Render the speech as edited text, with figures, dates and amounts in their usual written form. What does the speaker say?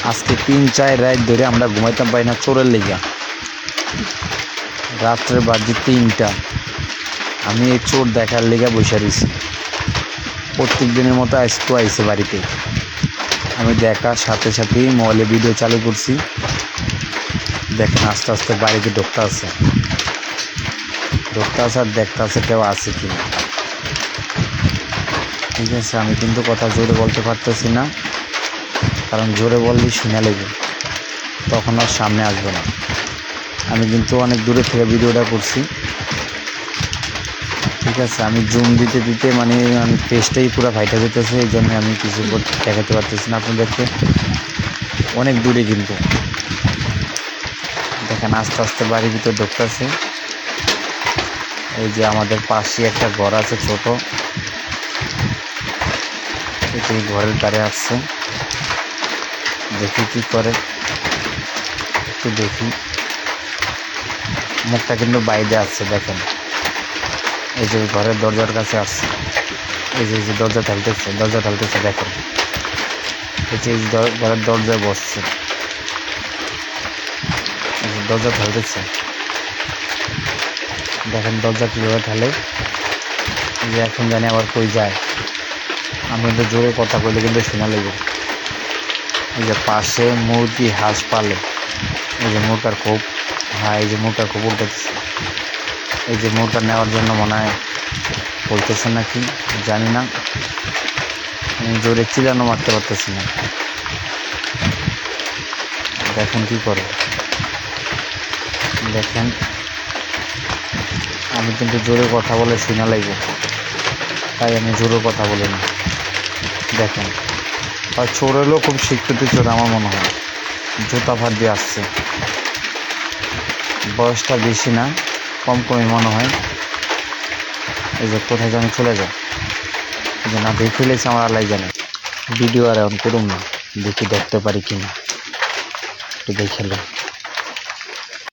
আজকে ৩-৪ রাত ধরে আমরা ঘুমাইতাম পাই না চোরের লেগা। রাত্রে বাজে ৩টা, আমি এই চোর দেখার লেগা বসে রয়েছি। প্রত্যেক দিনের মতো আজকেও আইসে বাড়িতে। আমি দেখার সাথে সাথেই মোবাইলে ভিডিও চালু করছি। দেখেন আস্তে আস্তে বাড়িতে ঢুকতে আছে আর দেখতে আছে কেউ আছে কিনা। ঠিক আছে, আমি কিন্তু কথা জোরে বলতে পারতেছি না, কারণ জোরে বললেই শুনে লেগে তখন আর সামনে আসবে না। আমি কিন্তু অনেক দূরে থেকে ভিডিওটা করছি। ঠিক আছে, আমি জুম দিতে দিতে মানে পেজটাই পুরো ফাইটা যেতেছে, এই জন্য আমি কিছু দেখাতে পারতেছি না আপনাদেরকে। অনেক দূরে কিন্তু দেখেন আস্তে আস্তে বাড়ির ভিতর ঢুকতেছে। এই যে আমাদের পাশে একটা ঘর আছে ছোট, এই ঘরের ধারে আসছে। দেখি কি করে, একটু দেখি। মুখটা কিন্তু বাইরে আসছে দেখেন। এই যে ঘরের দরজার কাছে আসছে, এই যে দরজা ঢালতেছে দেখেন। এই যে ঘরের দরজায় বসছে, দরজা ঢালতেছে দেখেন। দরজা কীভাবে ঢালে, যে এখন জানি আবার কই যায়। আমি কিন্তু জোরে কথা বললে কিন্তু শোনা লেগে। এই যে পাশে মুরগি হাঁস পালে, এই যে মুরগার খোপ, হ্যাঁ এই যে মুরগার খোপ উঠতেছে। এই যে মুরগা নেওয়ার জন্য মনে হয় বলতেছে নাকি জানি না, আমি জোরে চিলানো মারতে পারতেছি না। দেখেন কি করে, দেখেন আমি কিন্তু জোরে কথা বলে শোনা লাগবে, তাই আমি জোরে কথা বলি না। দেখেন, আর চোর হলেও খুব শিক্ষিত চোর আমার মনে হয়, জুতা ফাট দিয়ে আসছে। বয়সটা বেশি না, কমই মনে হয়। এই যে কোথায় যেন চলে যায়, যে না দেখে লেছে আমার আল্লাহ জানে। ভিডিও আর এখন করুন না, দেখতে পারি কিনা একটু দেখে